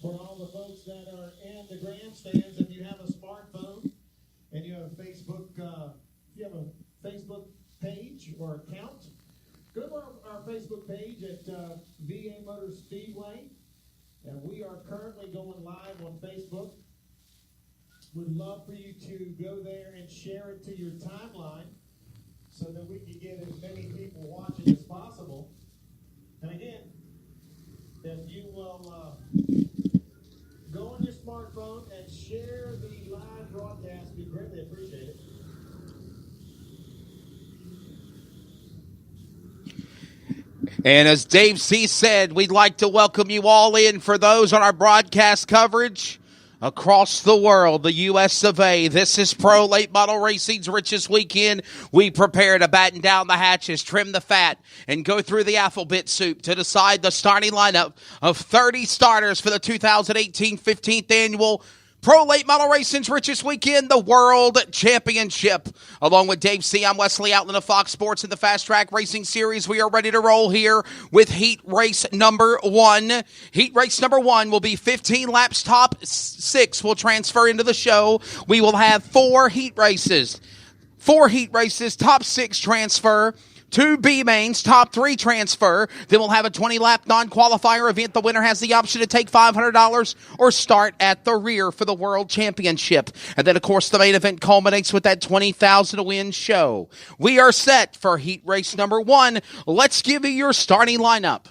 For all the folks that are in the grandstands, if you have a smartphone and you have a Facebook, page or account, go to our Facebook page at VA Motor Speedway, and we are currently going live on Facebook. We'd love for you to go there and share it to your timeline so that we can get as many people watching as possible. And again, if you will go on your smartphone and share the live broadcast, we greatly appreciate it. And as Dave C. said, we'd like to welcome you all in for those on our broadcast coverage across the world, the U.S. of A. This is Pro Late Model Racing's richest weekend. We prepare to batten down the hatches, trim the fat, and go through the alphabet soup to decide the starting lineup of 30 starters for the 2018 15th Annual Pro Late Model Racing's richest weekend, the World Championship. Along with Dave C., I'm Wesley Outland of Fox Sports in the FASTRAK Racing Series. We are ready to roll here with heat race number 1. Heat race number 1 will be 15 laps. Top 6 will transfer into the show. We will have 4 heat races. 4 heat races, top 6 transfer. 2 B mains, top 3 transfer. Then we'll have a 20-lap non-qualifier event. The winner has the option to take $500 or start at the rear for the World Championship. And then, of course, the main event culminates with that 20,000 to win show. We are set for heat race number 1. Let's give you your starting lineup.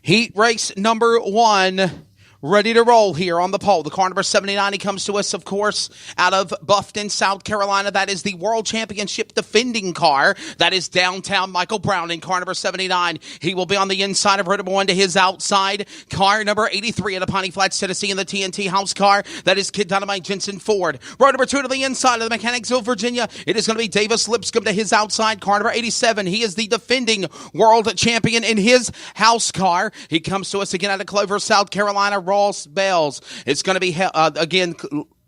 Heat race number 1. Ready to roll here on the pole. The car number 79, he comes to us, of course, out of Buffton, South Carolina. That is the World Championship defending car. That is downtown Michael Brown in car number 79. He will be on the inside of row number 1 to his outside. Car number 83 at Pawnee Flats, Tennessee in the TNT House car. That is Kid Dynamite Jensen Ford. Row number 2 to the inside of the Mechanicsville, Virginia. It is going to be Davis Lipscomb to his outside. Car number 87. He is the defending world champion in his house car. He comes to us again out of Clover, South Carolina. Ross Bells. It's going to be, again,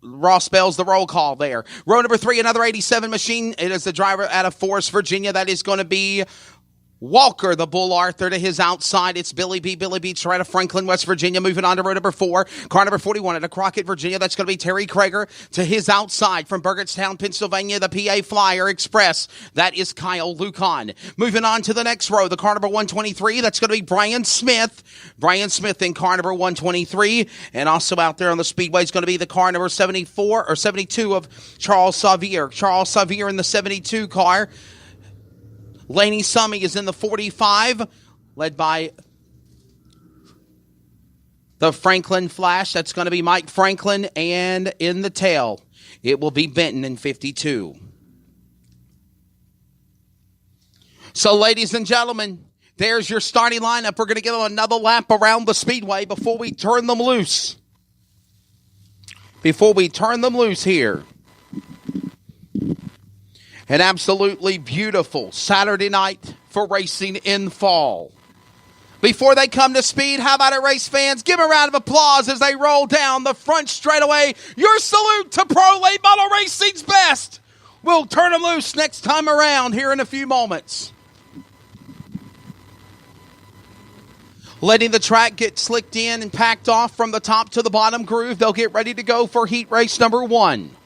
Ross Bells, the roll call there. Row number 3, another 87 machine. It is the driver out of Forest, Virginia. That is going to be Walker, the Bull Arthur, to his outside. It's Billy B. Billy Beach right of Franklin, West Virginia. Moving on to row number 4. Car number 41 at Crockett, Virginia. That's going to be Terry Krager to his outside from Burgettstown, Pennsylvania. The PA Flyer Express. That is Kyle Lucan. Moving on to the next row. The car number 123. That's going to be Brian Smith. Brian Smith in car number 123. And also out there on the speedway is going to be the car number 74 or 72 of Charles Xavier. Charles Xavier in the 72 car. Laney Summy is in the 45, led by the Franklin Flash. That's going to be Mike Franklin. And in the tail, it will be Benton in 52. So, ladies and gentlemen, there's your starting lineup. We're going to give them another lap around the speedway before we turn them loose. Before we turn them loose here. An absolutely beautiful Saturday night for racing in fall. Before they come to speed, how about it, race fans? Give a round of applause as they roll down the front straightaway. Your salute to Pro Late Model Racing's best. We'll turn them loose next time around here in a few moments. Letting the track get slicked in and packed off from the top to the bottom groove. They'll get ready to go for heat race number 1.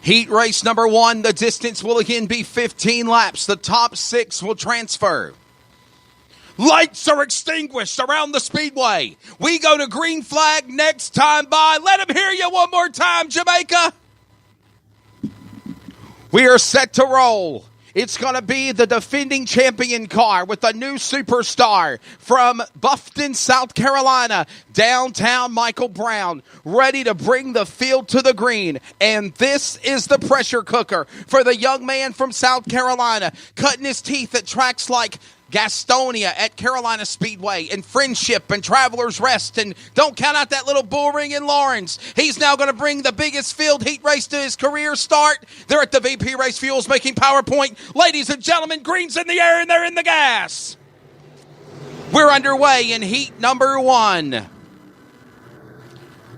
Heat race number 1, the distance will again be 15 laps. The top 6 will transfer. Lights are extinguished around the speedway. We go to green flag next time by. Let them hear you one more time, Jamaica. We are set to roll. It's going to be the defending champion car with the new superstar from Buffton, South Carolina, downtown Michael Brown, ready to bring the field to the green. And this is the pressure cooker for the young man from South Carolina, cutting his teeth at tracks like Gastonia at Carolina Speedway and Friendship and Travelers Rest, and don't count out that little bull ring in Lawrence. He's now going to bring the biggest field heat race to his career start. They're at the VP Race Fuels making PowerPoint. Ladies and gentlemen, green's in the air and they're in the gas. We're underway in heat number 1.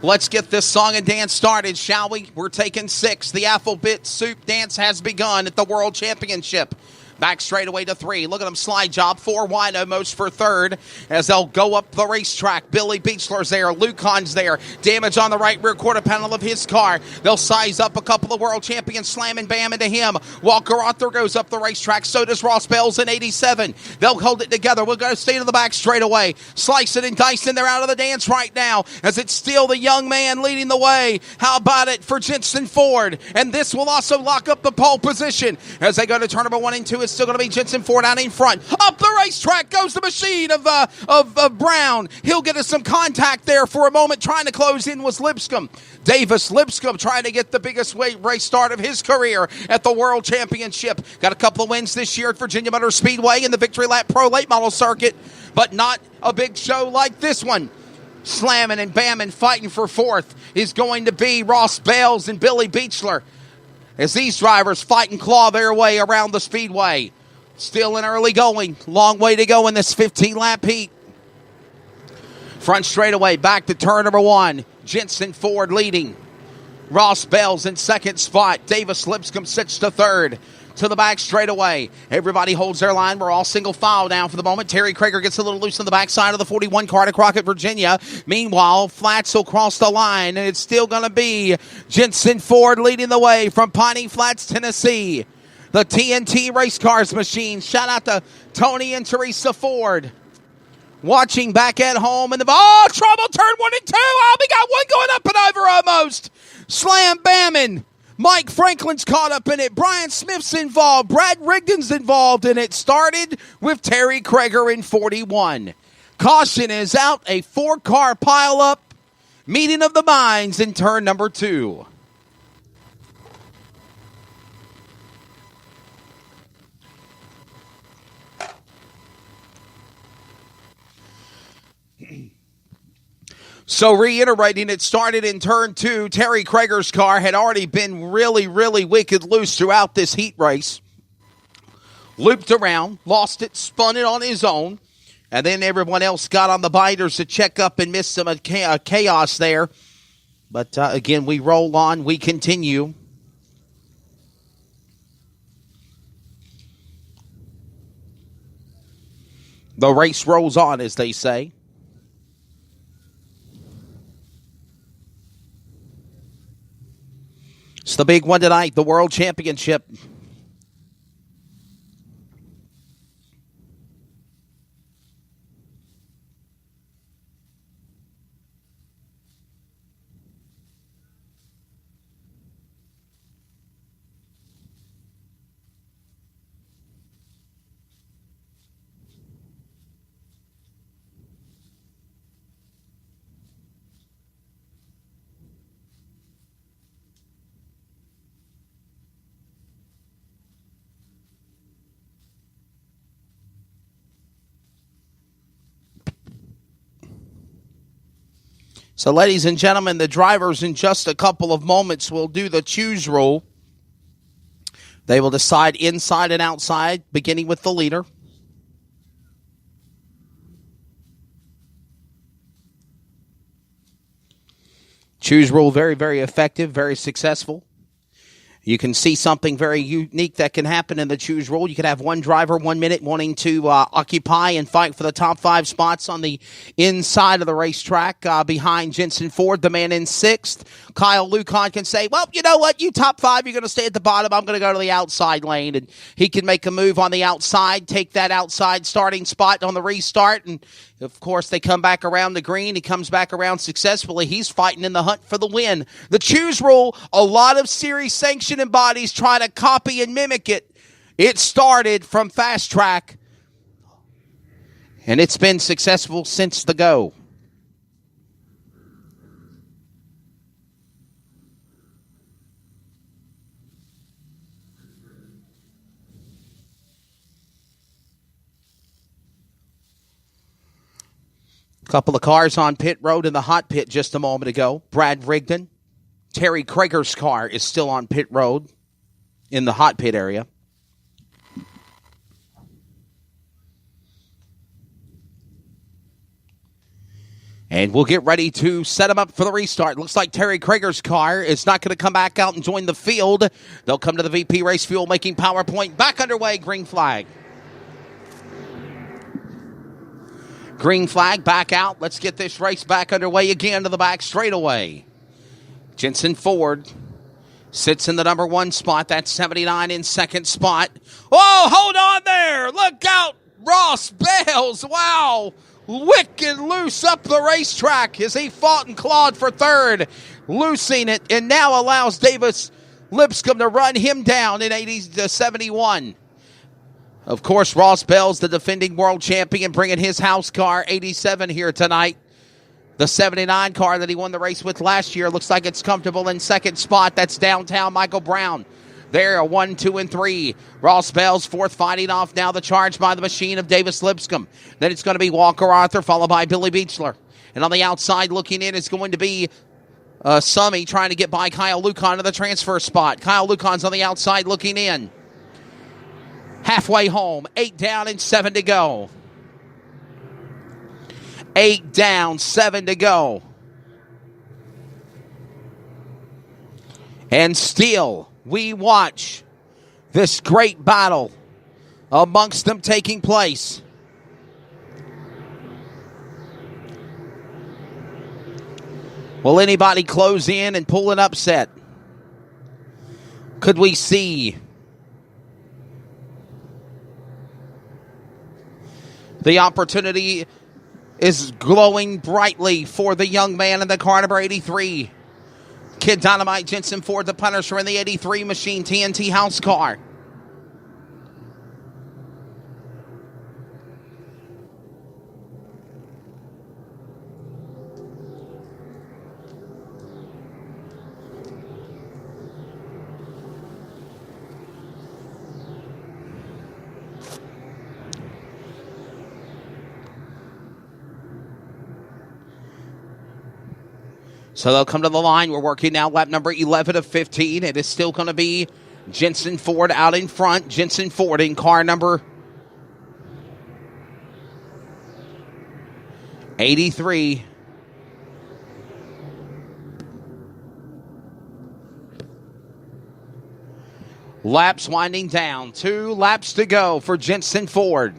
Let's get this song and dance started, shall we? We're taking 6. The alphabet soup dance has begun at the World Championship. Back straight away to 3. Look at them slide job. 4 wide almost for third as they'll go up the racetrack. Billy Beechler's there. Lucon's there. Damage on the right rear quarter panel of his car. They'll size up a couple of world champions. Slam and bam into him. Walker Arthur goes up the racetrack. So does Ross Bells in 87. They'll hold it together. We'll go stay to the back straight away. Slice it and dice, and they're out of the dance right now as it's still the young man leading the way. How about it for Jensen Ford? And this will also lock up the pole position as they go to turn number 1 and 2. It's still going to be Jensen Ford out in front. Up the racetrack goes the machine of Brown. He'll get us some contact there for a moment. Trying to close in was Lipscomb. Davis Lipscomb trying to get the biggest race start of his career at the World Championship. Got a couple of wins this year at Virginia Motor Speedway in the Victory Lap Pro Late Model Circuit, but not a big show like this one. Slamming and bamming, fighting for fourth is going to be Ross Bales and Billy Beechler as these drivers fight and claw their way around the speedway. Still in early going. Long way to go in this 15-lap heat. Front straightaway, back to turn number 1. Jensen Ford leading. Ross Bales in second spot. Davis Lipscomb sits to third. To the back straightaway. Everybody holds their line. We're all single file down for the moment. Terry Krager gets a little loose on the backside of the 41 car to Crockett, Virginia. Meanwhile, Flats will cross the line, and it's still going to be Jensen Ford leading the way from Piney Flats, Tennessee. The TNT Race Cars machine. Shout out to Tony and Teresa Ford. Watching back at home. And trouble, turn 1 and 2. We got one going up and over almost. Slam bamming. Mike Franklin's caught up in it. Brian Smith's involved. Brad Rigdon's involved in it. Started with Terry Krager in 41. Caution is out. A 4-car pileup. Meeting of the minds in turn number 2. So reiterating, it started in turn 2. Terry Krager's car had already been really, really wicked loose throughout this heat race. Looped around, lost it, spun it on his own, and then everyone else got on the biters to check up and missed some chaos there. But again, we roll on, we continue. The race rolls on, as they say. It's the big one tonight, the World Championship. So, ladies and gentlemen, the drivers in just a couple of moments will do the choose rule. They will decide inside and outside, beginning with the leader. Choose rule, very, very effective, very successful. You can see something very unique that can happen in the choose rule. You could have one driver 1 minute wanting to occupy and fight for the top 5 spots on the inside of the racetrack behind Jensen Ford, the man in 6th. Kyle Lucon can say, well, you know what? You top 5, you're going to stay at the bottom. I'm going to go to the outside lane. And he can make a move on the outside, take that outside starting spot on the restart. And, of course, they come back around the green. He comes back around successfully. He's fighting in the hunt for the win. The choose rule, a lot of series sanctioning bodies try to copy and mimic it. It started from FASTRAK, and it's been successful since the go. Couple of cars on pit road in the hot pit just a moment ago. Brad Rigdon. Terry Krager's car is still on pit road in the hot pit area. And we'll get ready to set them up for the restart. Looks like Terry Krager's car is not going to come back out and join the field. They'll come to the VP Race Fuel making PowerPoint. Back underway, green flag. Green flag back out. Let's get this race back underway again to the back straightaway. Jensen Ford sits in the number 1 spot. That's 79 in second spot. Oh, hold on there. Look out, Ross Bales. Wow. Wicked loose up the racetrack as he fought and clawed for third, loosing it, and now allows Davis Lipscomb to run him down in 80-71. Of course, Ross Bell's the defending world champion, bringing his house car, 87, here tonight. The 79 car that he won the race with last year looks like it's comfortable in second spot. That's downtown Michael Brown. There, 1, 2, and 3. Ross Bell's fourth, fighting off now the charge by the machine of Davis Lipscomb. Then it's going to be Walker Arthur, followed by Billy Beechler. And on the outside looking in is going to be Summy trying to get by Kyle Lucan to the transfer spot. Kyle Lucan's on the outside looking in. Halfway home, 8 down and 7 to go. 8 down, 7 to go. And still, we watch this great battle amongst them taking place. Will anybody close in and pull an upset? Could we see the opportunity is glowing brightly for the young man in the car number 83. Kid Dynamite, Jensen Ford, the Punisher in the 83 machine TNT house car. So they'll come to the line. We're working now lap number 11 of 15. It is still going to be Jensen Ford out in front. Jensen Ford in car number 83. Laps winding down. 2 laps to go for Jensen Ford.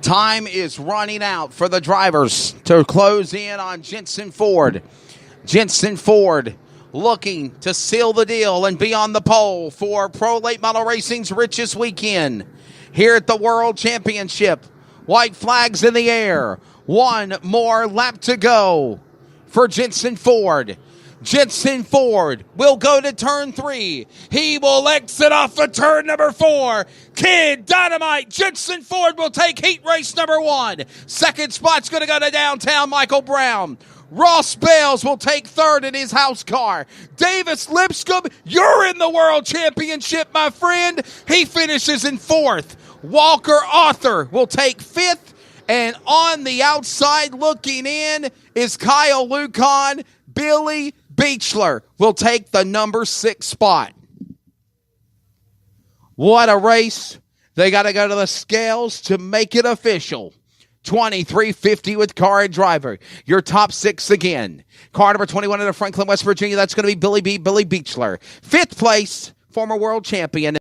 Time is running out for the drivers to close in on Jensen Ford. Jensen Ford looking to seal the deal and be on the pole for Pro Late Model Racing's richest weekend here at the World Championship. White flags in the air. 1 more lap to go for Jensen Ford. Jensen Ford will go to turn 3. He will exit off of turn number 4. Kid Dynamite, Jensen Ford will take heat race number 1. Second spot's going to go to downtown Michael Brown. Ross Bales will take third in his house car. Davis Lipscomb, you're in the World Championship, my friend. He finishes in 4th. Walker Arthur will take 5th. And on the outside looking in is Kyle Lucan. Billy Beechler will take the number 6 spot. What a race. They got to go to the scales to make it official. 2350 with car and driver. Your top 6 again. Car number 21 out of Franklin, West Virginia. That's going to be Billy Beechler. 5th place, former world champion.